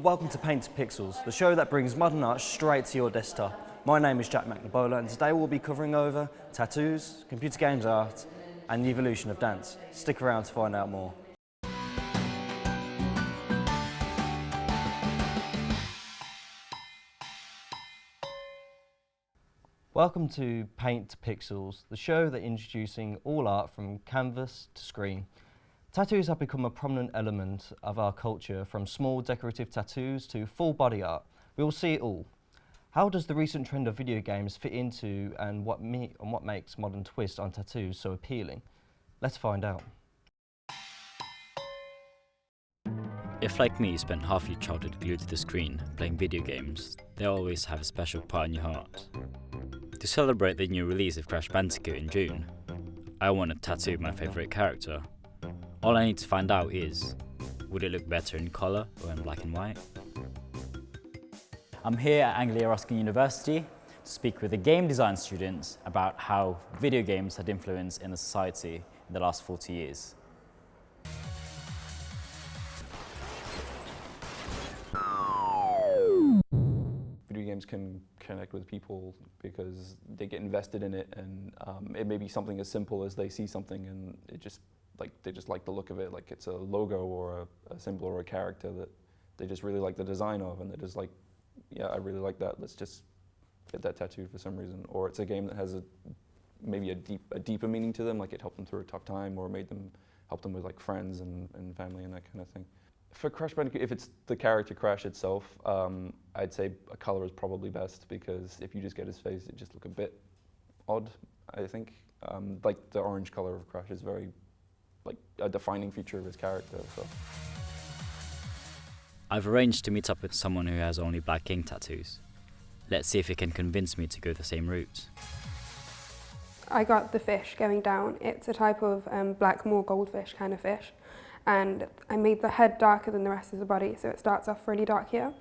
Welcome to Paint to Pixels, the show that brings modern art straight to your desktop. My name is Jack McNabola and today we'll be covering over tattoos, computer games art and the evolution of dance. Stick around to find out more. Welcome to Paint to Pixels, the show that introducing all art from canvas to screen. Tattoos have become a prominent element of our culture, from small decorative tattoos to full body art. We all see it all. How does the recent trend of video games fit into and what makes modern twist on tattoos so appealing? Let's find out. If, like me, you spent half your childhood glued to the screen playing video games, they always have a special part in your heart. To celebrate the new release of Crash Bandicoot in June, I want to tattoo my favourite character. All I need to find out is, would it look better in colour or in black and white? I'm here at Anglia Ruskin University to speak with the game design students about how video games had influence in the society in the last 40 years. Video games can connect with people because they get invested in it, and it may be something as simple as they see something and they just like the look of it, like it's a logo or a symbol or a character that they just really like the design of, and they're just like, yeah, I really like that, let's just get that tattooed for some reason. Or it's a game that has maybe a deeper meaning to them, like it helped them through a tough time or helped them with like friends and family and that kind of thing. For Crash Bandicoot, if it's the character Crash itself, I'd say a colour is probably best, because if you just get his face, it just look a bit odd, I think. Like the orange colour of Crash is very like a defining feature of his character. So. I've arranged to meet up with someone who has only black ink tattoos. Let's see if he can convince me to go the same route. I got the fish going down. It's a type of black moor goldfish kind of fish. And I made the head darker than the rest of the body, so it starts off really dark here,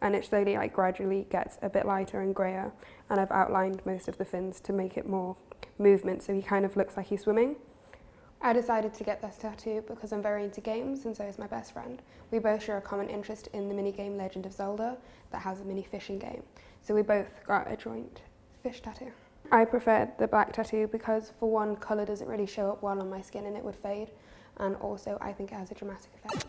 and it slowly, gradually gets a bit lighter and greyer. And I've outlined most of the fins to make it more movement, so he kind of looks like he's swimming. I decided to get this tattoo because I'm very into games, and so is my best friend. We both share a common interest in the minigame Legend of Zelda that has a mini fishing game. So we both got a joint fish tattoo. I preferred the black tattoo because, for one, colour doesn't really show up well on my skin and it would fade. And also, I think it has a dramatic effect.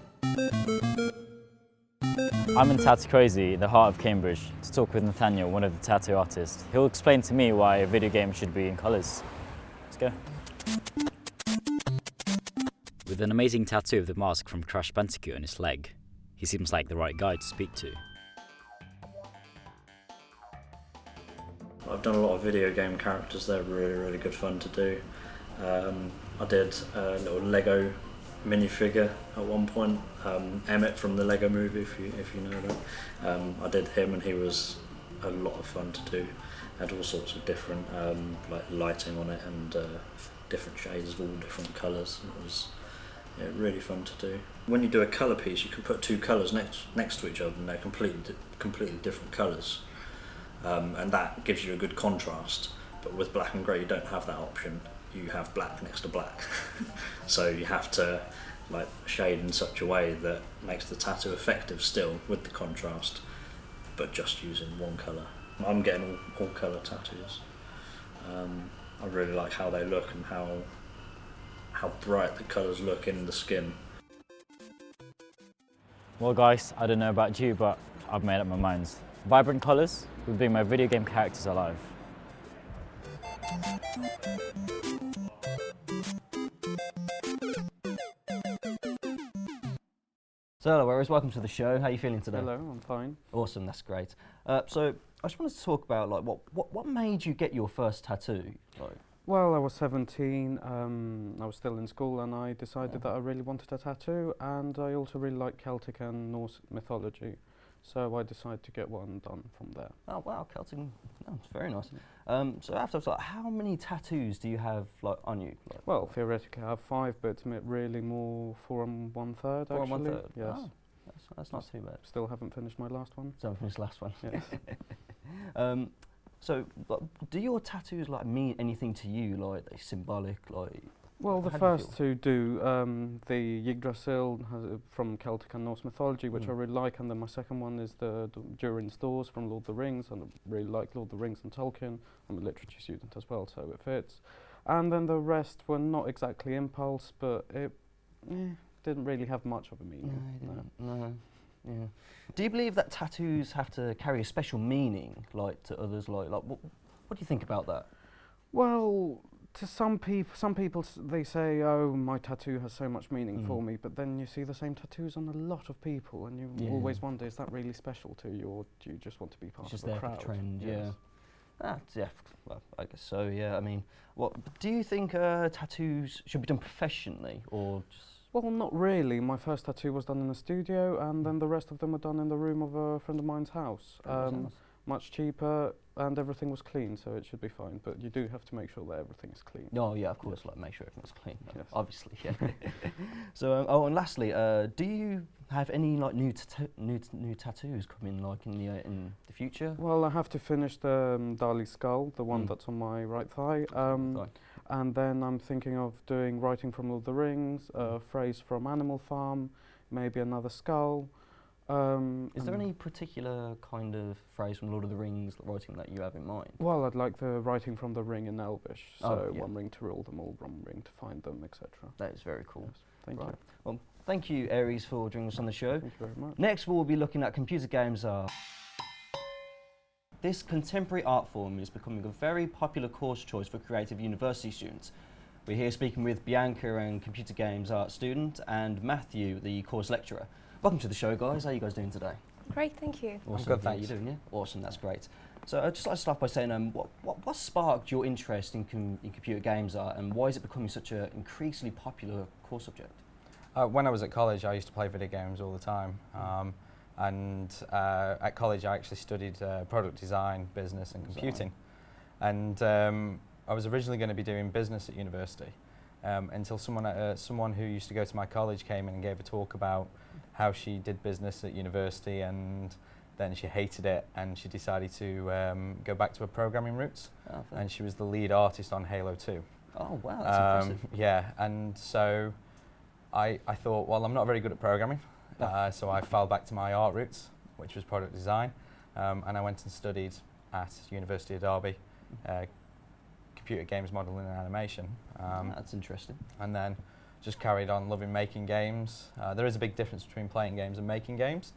I'm in Tattoo Crazy, the heart of Cambridge, to talk with Nathaniel, one of the tattoo artists. He'll explain to me why a video game should be in colours. Let's go. With an amazing tattoo of the mask from Crash Bandicoot on his leg, he seems like the right guy to speak to. I've done a lot of video game characters. They're really good fun to do. I did a little Lego minifigure at one point, Emmett from the Lego Movie, if you know that. I did him, and he was a lot of fun to do. Had all sorts of different like lighting on it, and different shades of all different colours. It was really fun to do. When you do a colour piece, you can put two colours next to each other, and they're completely different colours, and that gives you a good contrast. But with black and grey, you don't have that option. You have black next to black. So you have to shade in such a way that makes the tattoo effective still with the contrast, but just using one colour. I'm getting all colour tattoos. I really like how they look and how bright the colours look in the skin. Well guys, I don't know about you, but I've made up my mind. Vibrant colours would bring my video game characters alive. So hello, Whereas, welcome to the show. How are you feeling today? Hello, I'm fine. Awesome, that's great. So I just wanted to talk about what made you get your first tattoo? Well, I was 17, I was still in school, and I decided that I really wanted a tattoo, and I also really like Celtic and Norse mythology, so I decided to get one done from there. Oh wow, Celtic, it's very nice. So afterwards, how many tattoos do you have on you? Well, theoretically I have 5, but really more 4 1/3 actually. 4 1/3? Yes. Oh, that's not too bad. Still haven't finished my last one. So I finished the last one. Yes. So do your tattoos mean anything to you? Like, they're symbolic, like? Well, the How do you first two do the Yggdrasil from Celtic and Norse mythology, which I really like, and then my second one is the Durin's Doors from Lord of the Rings, and I really like Lord of the Rings and Tolkien. I'm a literature student as well, so it fits. And then the rest were not exactly impulse, but it didn't really have much of a meaning. No. Yeah. Do you believe that tattoos have to carry a special meaning, like to others? Like what do you think about that? Well, to some people they say, "Oh, my tattoo has so much meaning for me," but then you see the same tattoos on a lot of people, and you always wonder, is that really special to you, or do you just want to be part Just of a there crowd? for the trend, Yes. yeah. Well, I guess so. Yeah. I mean, do you think tattoos should be done professionally or just? Well, not really. My first tattoo was done in a studio, and then the rest of them were done in the room of a friend of mine's house. Much cheaper, and everything was clean, so it should be fine. But you do have to make sure that everything is clean. Oh yeah, of course. Like make sure everything's clean. Yes. Obviously, yeah. So, and lastly, do you have any like new tattoos coming like in the future? Well, I have to finish the Dali skull, the one that's on my right thigh. And then I'm thinking of doing writing from Lord of the Rings, a phrase from Animal Farm, maybe another skull. Is there any particular kind of phrase from Lord of the Rings writing that you have in mind? Well, I'd like the writing from the ring in Elvish. So yeah. one ring to rule them all, one ring to find them, etc. That is very cool. Yes, thank you. Well, thank you, Aries, for joining us on the show. Thank you very much. Next, we'll be looking at computer games art. This contemporary art form is becoming a very popular course choice for creative university students. We're here speaking with Bianca, and computer games art student, and Matthew, the course lecturer. Welcome to the show, guys. How are you guys doing today? Great, thank you. Awesome. good, How thanks. you doing? Yeah. Awesome. That's great. So I'd just like to start by saying, what sparked your interest in computer games art, and why is it becoming such an increasingly popular course subject? When I was at college, I used to play video games all the time. And at college, I actually studied product design, business and computing. And I was originally going to be doing business at university until someone who used to go to my college came in and gave a talk about how she did business at university, and then she hated it and she decided to go back to her programming roots. And she was the lead artist on Halo 2. Oh, wow, that's impressive. Yeah, and so I thought, well, I'm not very good at programming. So I fell back to my art roots, which was product design, and I went and studied at University of Derby, computer games modelling and animation. That's interesting. And then just carried on loving making games. There is a big difference between playing games and making games,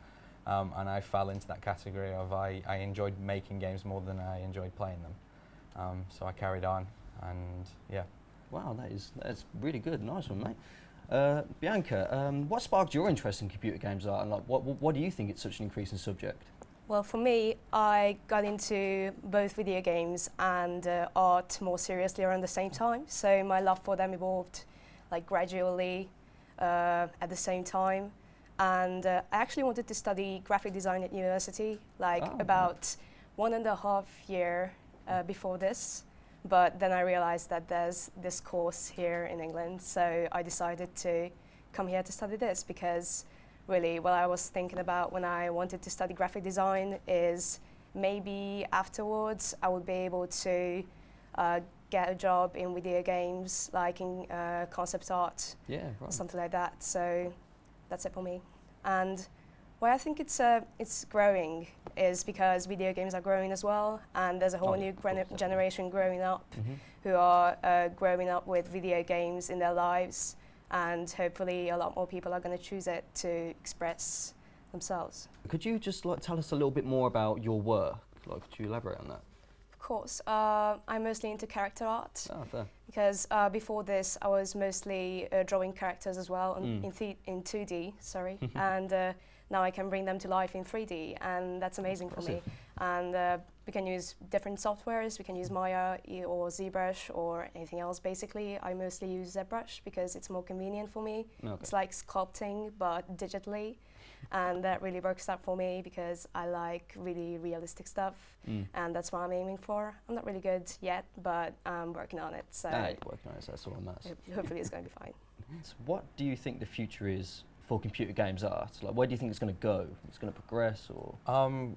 and I fell into that category of I enjoyed making games more than I enjoyed playing them. So I carried on, and yeah. Wow, that's really good. Nice one, mate. Bianca, what sparked your interest in computer games art, and like, what do you think it's such an increasing subject? Well, for me, I got into both video games and art more seriously around the same time. So my love for them evolved like gradually at the same time. And I actually wanted to study graphic design at university, about 1.5 years before this. But then I realized that there's this course here in England, so I decided to come here to study this, because really what I was thinking about when I wanted to study graphic design is maybe afterwards I would be able to get a job in video games, like in concept art, or something like that. So that's it for me. And why I think it's growing is because video games are growing as well, and there's a whole new generation growing up who are growing up with video games in their lives, and hopefully a lot more people are going to choose it to express themselves. Could you just tell us a little bit more about your work? Could you elaborate on that? Of course. I'm mostly into character art. Oh, fair. Because before this, I was mostly drawing characters as well in 2D, sorry, and now I can bring them to life in 3D, and that's amazing for me. And we can use different softwares. We can use Maya or ZBrush or anything else. Basically, I mostly use ZBrush because it's more convenient for me. Okay. It's like sculpting, but digitally. And that really works out for me because I like really realistic stuff, and that's what I'm aiming for. I'm not really good yet, but I'm working on it. So you're working on it, so that's all that matters. Hopefully it's going to be fine. So what do you think the future is for computer games art? Like, where do you think it's going to go? It's going to progress, or?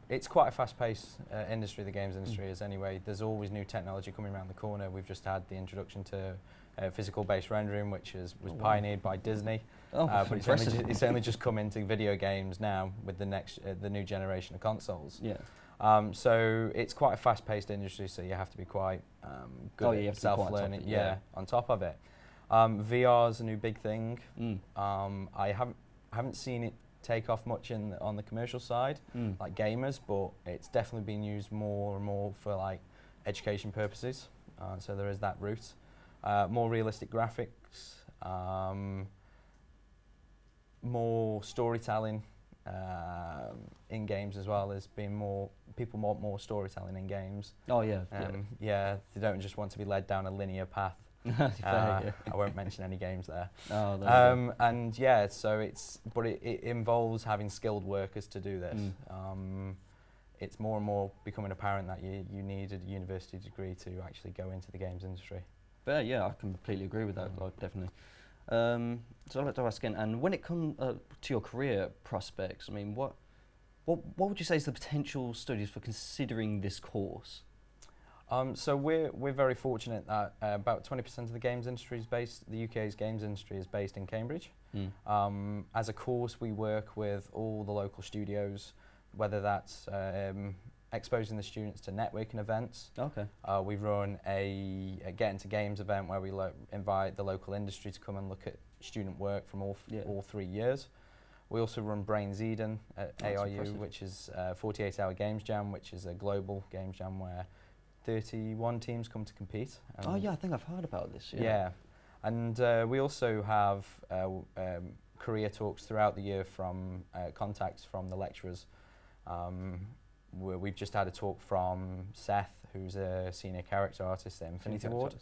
It's quite a fast-paced industry, the games industry is anyway. There's always new technology coming around the corner. We've just had the introduction to physical-based rendering, which was pioneered by Disney. But it's only just come into video games now with the new generation of consoles. Yeah. So it's quite a fast-paced industry, so you have to be quite good at self-learning. On top of it. VR is a new big thing. I haven't seen it take off much on the commercial side, like gamers, but it's definitely being used more and more for like education purposes. So there is that route. More realistic graphics, more storytelling in games as well. There's been people want more storytelling in games. Oh yeah. Yeah, they don't just want to be led down a linear path. I won't mention any games there. Oh, and yeah, so it involves having skilled workers to do this. It's more and more becoming apparent that you need a university degree to actually go into the games industry. But yeah, I completely agree with that, like, definitely. So I'd like to ask again, and when it comes to your career prospects, I mean, what would you say is the potential studies for considering this course? So we're very fortunate that about 20% of the games industry is the UK's games industry is based in Cambridge. As a course, we work with all the local studios, whether that's exposing the students to networking events. Okay. We run a Get Into Games event where we invite the local industry to come and look at student work from all 3 years. We also run Brains Eden at ARU, which is a 48-hour games jam, which is a global games jam where 31 teams come to compete. Oh yeah, I think I've heard about this. Yeah, and we also have career talks throughout the year from contacts from the lecturers. We've just had a talk from Seth, who's a senior character artist at Infinity Ward.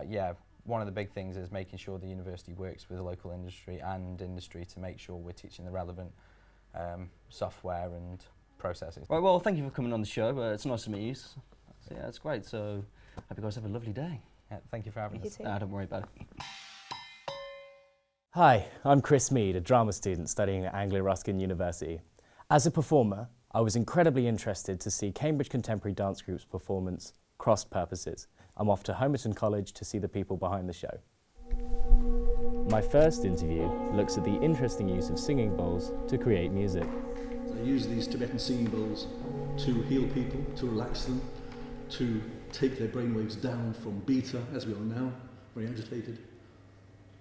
Yeah, one of the big things is making sure the university works with the local industry to make sure we're teaching the relevant software and processes. Right, well, thank you for coming on the show. It's nice to meet you. So, yeah, it's great. So, hope you guys have a lovely day. Yeah, thank you for having us. Don't worry about it. Hi, I'm Chris Mead, a drama student studying at Anglia Ruskin University. As a performer, I was incredibly interested to see Cambridge Contemporary Dance Group's performance, Crossed Purposes. I'm off to Homerton College to see the people behind the show. My first interview looks at the interesting use of singing bowls to create music. I use these Tibetan singing bowls to heal people, to relax them, to take their brainwaves down from beta, as we are now, very agitated,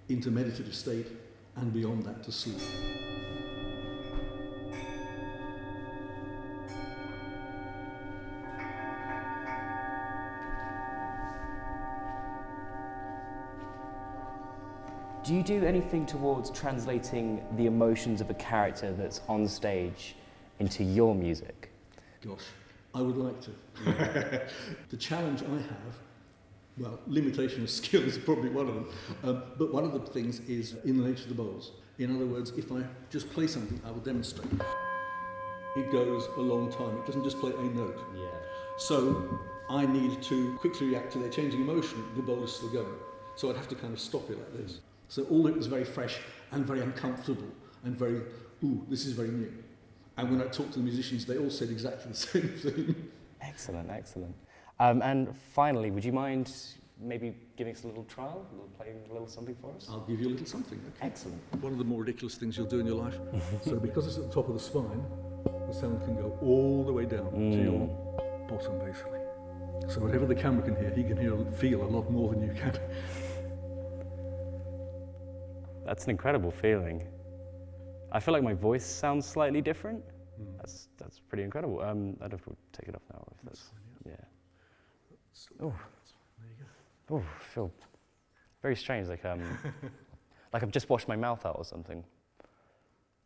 into meditative state, and beyond that to sleep. Do you do anything towards translating the emotions of a character that's on stage into your music? Gosh, I would like to. The challenge I have, well, limitation of skill is probably one of them, but one of the things is in the nature of the bowls. In other words, if I just play something, I will demonstrate. It goes a long time. It doesn't just play a note. Yeah. So I need to quickly react to their changing emotion. The bowl is still going. So I'd have to kind of stop it like this. So all of it was very fresh and very uncomfortable and very, ooh, this is very new. And when I talked to the musicians, they all said exactly the same thing. Excellent, excellent. And finally, would you mind maybe giving us a little trial, playing a little something for us? I'll give you a little something. Okay. Excellent. One of the more ridiculous things you'll do in your life. So because it's at the top of the spine, the sound can go all the way down to your bottom, basically. So whatever the camera can hear, he can feel a lot more than you can. That's an incredible feeling. I feel like my voice sounds slightly different. That's pretty incredible. I don't know if we'll take it off now. If that's Oh, there you go. Oh, I feel very strange. Like like I've just washed my mouth out or something.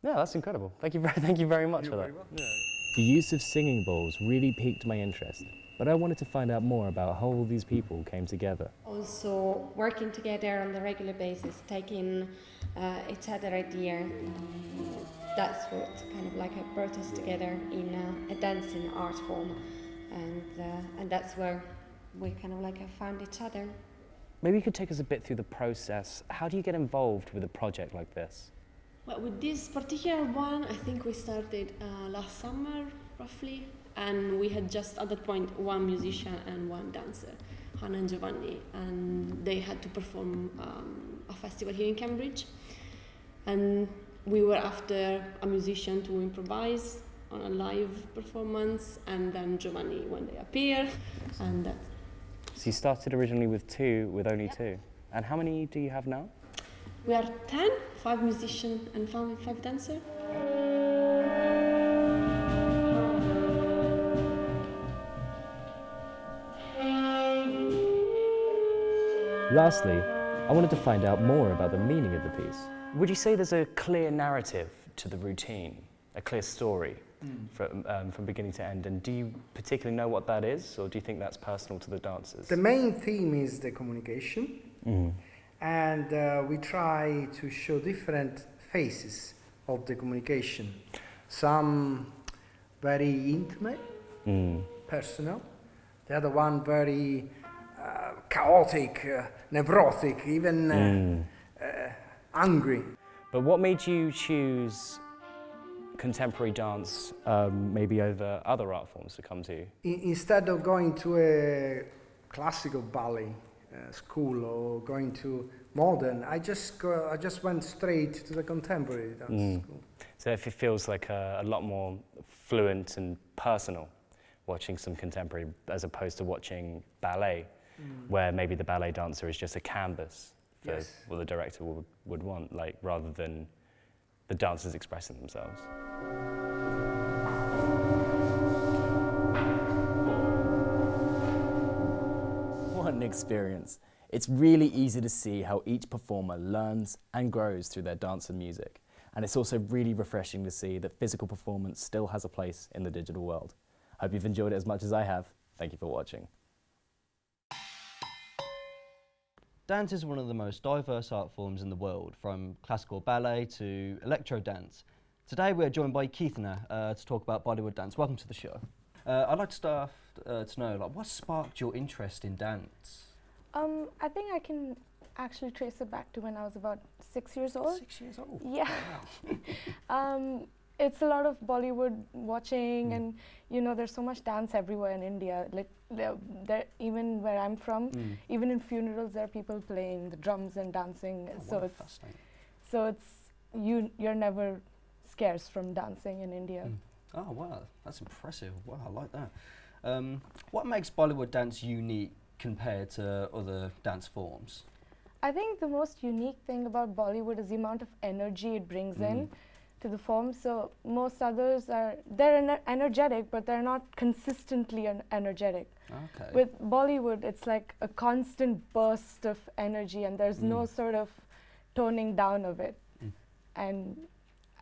Yeah, that's incredible. Thank you very much for that. Yeah. The use of singing bowls really piqued my interest, but I wanted to find out more about how all these people came together. Also working together on a regular basis, taking each other idea. That's what kind of like brought us together in a dancing art form, and that's where we kind of like found each other. maybe you could take us a bit through the process. How do you get involved with a project like this? Well, with this particular one, I think we started last summer, roughly, and we had just at that point one musician and one dancer, Hannah and Giovanni, and they had to perform a festival here in Cambridge, and we were after a musician to improvise on a live performance, and then Giovanni when they appear, and that's. So you started originally with only two. And how many do you have now? We are 10, 5 musicians and 5 dancers. Lastly, I wanted to find out more about the meaning of the piece. Would you say there's a clear narrative to the routine, a clear story from beginning to end? And do you particularly know what that is, or do you think that's personal to the dancers? The main theme is the communication. And we try to show different phases of the communication. Some very intimate, personal. The other one very chaotic, neurotic, even angry. But what made you choose contemporary dance maybe over other art forms to come to? Instead of going to a classical ballet school or going to modern, I just went straight to the contemporary dance school. So if it feels like a lot more fluent and personal watching some contemporary as opposed to watching ballet, where maybe the ballet dancer is just a canvas for what the director would want, like rather than the dancers expressing themselves. What an experience. It's really easy to see how each performer learns and grows through their dance and music. And it's also really refreshing to see that physical performance still has a place in the digital world. Hope you've enjoyed it as much as I have. Thank you for watching. Dance is one of the most diverse art forms in the world, from classical ballet to electro dance. Today we're joined by Keithna to talk about Bollywood dance. Welcome to the show. I'd like to start to know, what sparked your interest in dance? I think I can actually trace it back to when I was about 6 years old. 6 years old? Yeah. Wow. It's a lot of Bollywood watching, and there's so much dance everywhere in India. Like there, even where I'm from, even in funerals, there are people playing the drums and dancing. Oh, so you're never scarce from dancing in India. Oh wow, that's impressive. Wow, I like that. What makes Bollywood dance unique compared to other dance forms? I think the most unique thing about Bollywood is the amount of energy it brings in to the form. So most others they're energetic, but they're not consistently energetic. Okay. With Bollywood, it's like a constant burst of energy, and there's no sort of toning down of it. And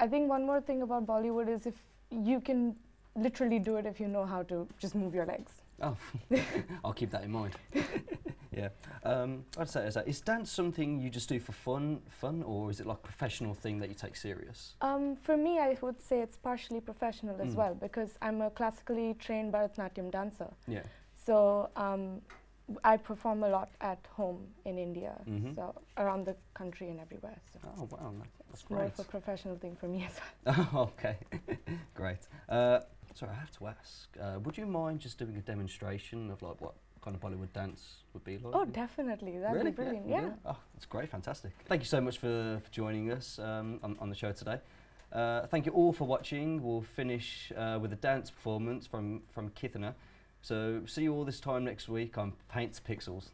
I think one more thing about Bollywood is if you can literally do it if you know how to just move your legs. Oh, I'll keep that in mind. Yeah. I'd say is dance something you just do for fun, or is it like a professional thing that you take serious? For me, I would say it's partially professional as well, because I'm a classically trained Bharatanatyam dancer. Yeah. So I perform a lot at home in India, so around the country and everywhere. So oh wow, that's it's great. more of a professional thing for me as well. Oh, okay, great. Sorry, I have to ask, would you mind just doing a demonstration of like what kind of Bollywood dance would be like? Oh, definitely. That'd be brilliant. Yeah. Oh, that's great. Fantastic. Thank you so much for joining us on the show today. Thank you all for watching. We'll finish with a dance performance from Keithna. So see you all this time next week on Paint to Pixels.